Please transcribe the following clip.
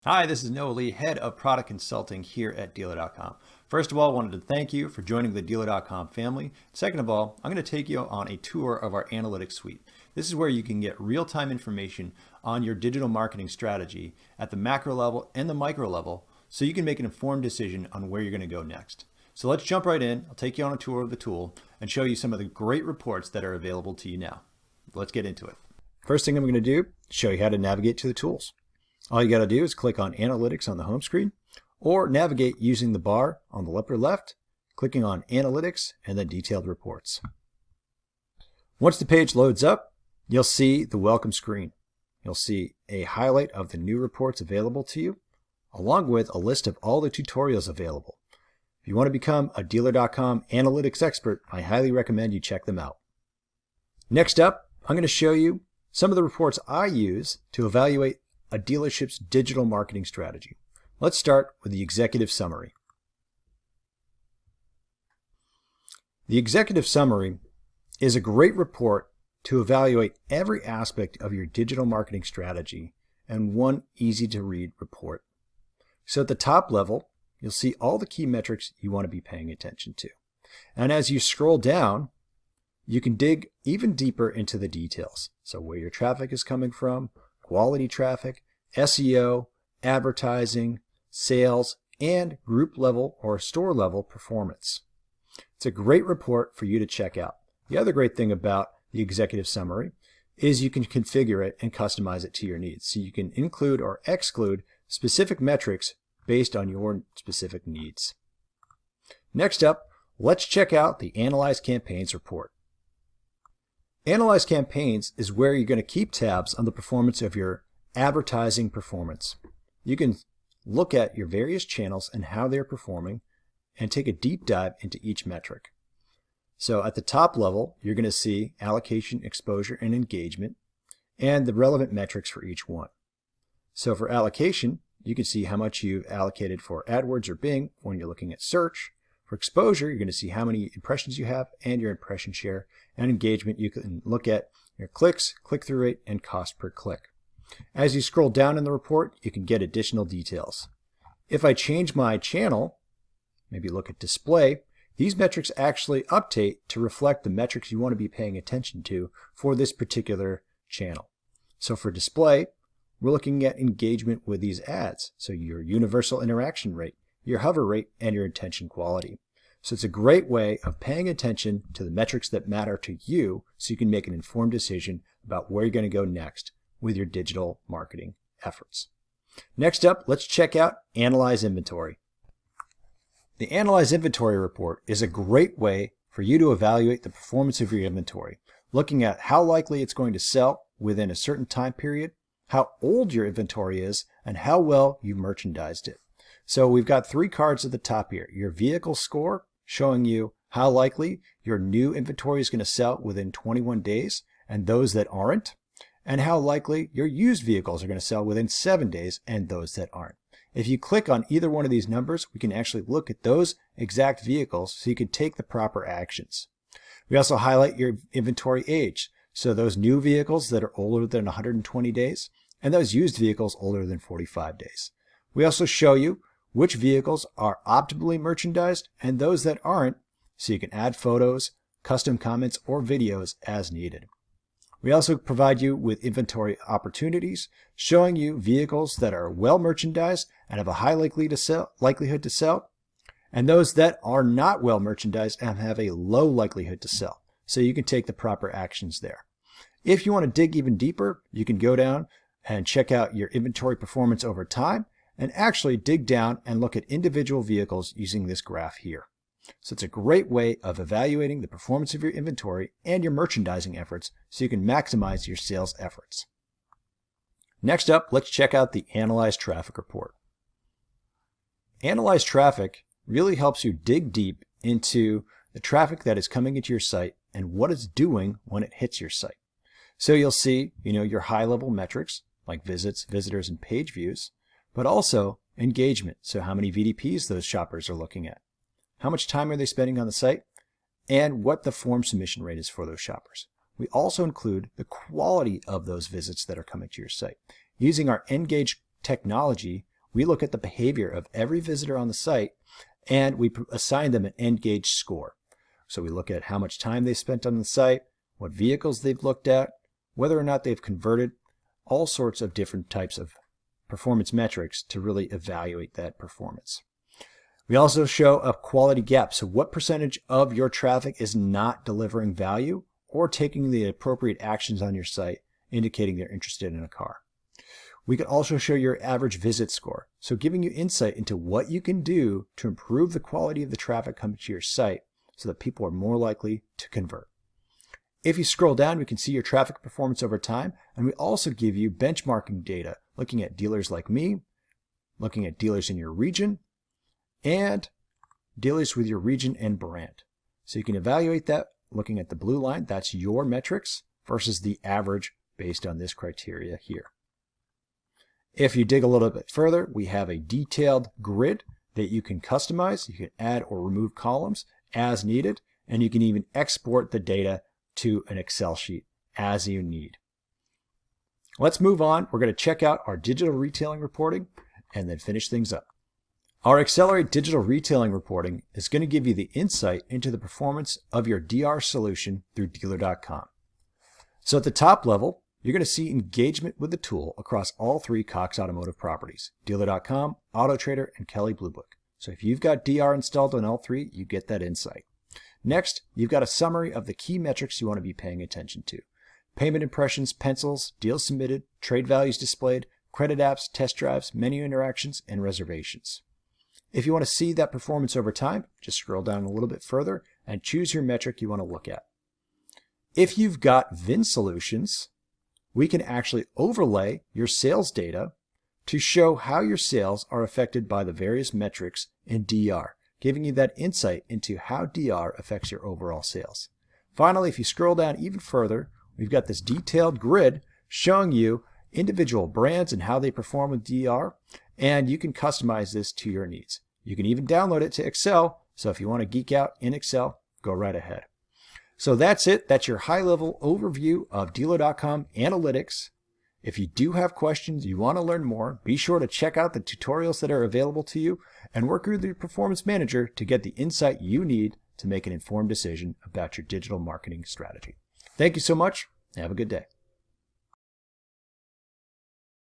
Hi, this is Noah Lee, Head of Product Consulting here at Dealer.com. First of all, I wanted to thank you for joining the Dealer.com family. Second of all, I'm going to take you on a tour of our analytics suite. This is where you can get real-time information on your digital marketing strategy at the macro level and the micro level so you can make an informed decision on where you're going to go next. So let's jump right in. I'll take you on a tour of the tool and show you some of the great reports that are available to you now. Let's get into it. First thing I'm going to do is show you how to navigate to the tools. All you got to do is click on Analytics on the home screen or navigate using the bar on the upper left, clicking on Analytics and then Detailed Reports. Once the page loads up, you'll see the welcome screen. You'll see a highlight of the new reports available to you, along with a list of all the tutorials available. If you want to become a Dealer.com analytics expert, I highly recommend you check them out. Next up, I'm going to show you some of the reports I use to evaluate a dealership's digital marketing strategy. Let's start with the executive summary. The executive summary is a great report to evaluate every aspect of your digital marketing strategy in one easy to read report. So at the top level, you'll see all the key metrics you want to be paying attention to. And as you scroll down, you can dig even deeper into the details. So where your traffic is coming from, quality traffic, SEO, advertising, sales, and group level or store level performance. It's a great report for you to check out. The other great thing about the executive summary is you can configure it and customize it to your needs. So you can include or exclude specific metrics based on your specific needs. Next up, let's check out the Analyze Campaigns report. Analyze Campaigns is where you're going to keep tabs on the performance of your advertising performance. You can look at your various channels and how they're performing and take a deep dive into each metric. So at the top level, you're going to see allocation, exposure, and engagement, and the relevant metrics for each one. So for allocation, you can see how much you've allocated for AdWords or Bing when you're looking at search. For exposure, you're going to see how many impressions you have and your impression share. And engagement, you can look at your clicks, click-through rate, and cost per click. As you scroll down in the report, you can get additional details. If I change my channel, maybe look at display, these metrics actually update to reflect the metrics you want to be paying attention to for this particular channel. So for display, we're looking at engagement with these ads. So your universal interaction rate, your hover rate, and your intention quality. So it's a great way of paying attention to the metrics that matter to you so you can make an informed decision about where you're going to go next with your digital marketing efforts. Next up, let's check out Analyze Inventory. The Analyze Inventory report is a great way for you to evaluate the performance of your inventory, looking at how likely it's going to sell within a certain time period, how old your inventory is, and how well you've merchandised it. So we've got three cards at the top here. Your vehicle score, showing you how likely your new inventory is going to sell within 21 days, and those that aren't, and how likely your used vehicles are going to sell within 7 days, and those that aren't. If you click on either one of these numbers, we can actually look at those exact vehicles so you can take the proper actions. We also highlight your inventory age, so those new vehicles that are older than 120 days, and those used vehicles older than 45 days. We also show you which vehicles are optimally merchandised and those that aren't, so you can add photos, custom comments, or videos as needed. We also provide you with inventory opportunities, showing you vehicles that are well merchandised and have a high likelihood to sell, and those that are not well merchandised and have a low likelihood to sell. So you can take the proper actions there. If you want to dig even deeper, you can go down and check out your inventory performance over time and actually dig down and look at individual vehicles using this graph here. So it's a great way of evaluating the performance of your inventory and your merchandising efforts so you can maximize your sales efforts. Next up, let's check out the Analyze Traffic report. Analyze Traffic really helps you dig deep into the traffic that is coming into your site and what it's doing when it hits your site. So you'll see, your high-level metrics like visits, visitors, and page views, but also engagement. So how many VDPs those shoppers are looking at, how much time are they spending on the site, and what the form submission rate is for those shoppers. We also include the quality of those visits that are coming to your site. Using our Engage technology, we look at the behavior of every visitor on the site and we assign them an Engage score. So we look at how much time they spent on the site, what vehicles they've looked at, whether or not they've converted, all sorts of different types of performance metrics to really evaluate that performance. We also show a quality gap. So what percentage of your traffic is not delivering value or taking the appropriate actions on your site, indicating they're interested in a car. We can also show your average visit score. So giving you insight into what you can do to improve the quality of the traffic coming to your site so that people are more likely to convert. If you scroll down, we can see your traffic performance over time, and we also give you benchmarking data, looking at dealers like me, looking at dealers in your region, and dealers with your region and brand. So you can evaluate that looking at the blue line, that's your metrics, versus the average based on this criteria here. If you dig a little bit further, we have a detailed grid that you can customize. You can add or remove columns as needed, and you can even export the data to an Excel sheet as you need. Let's move on. We're going to check out our digital retailing reporting and then finish things up. Our Accelerate Digital Retailing Reporting is going to give you the insight into the performance of your DR solution through Dealer.com. So at the top level, you're going to see engagement with the tool across all three Cox Automotive properties, Dealer.com, AutoTrader, and Kelley Blue Book. So if you've got DR installed on all three, you get that insight. Next, you've got a summary of the key metrics you want to be paying attention to. Payment impressions, pencils, deals submitted, trade values displayed, credit apps, test drives, menu interactions, and reservations. If you want to see that performance over time, just scroll down a little bit further and choose your metric you want to look at. If you've got VIN solutions, we can actually overlay your sales data to show how your sales are affected by the various metrics in DR, giving you that insight into how DR affects your overall sales. Finally, if you scroll down even further, we've got this detailed grid showing you individual brands and how they perform with DR, and you can customize this to your needs. You can even download it to Excel, so if you want to geek out in Excel, go right ahead. So that's it. That's your high-level overview of Dealer.com Analytics. If you do have questions, you want to learn more, be sure to check out the tutorials that are available to you and work with your performance manager to get the insight you need to make an informed decision about your digital marketing strategy. Thank you so much. Have a good day.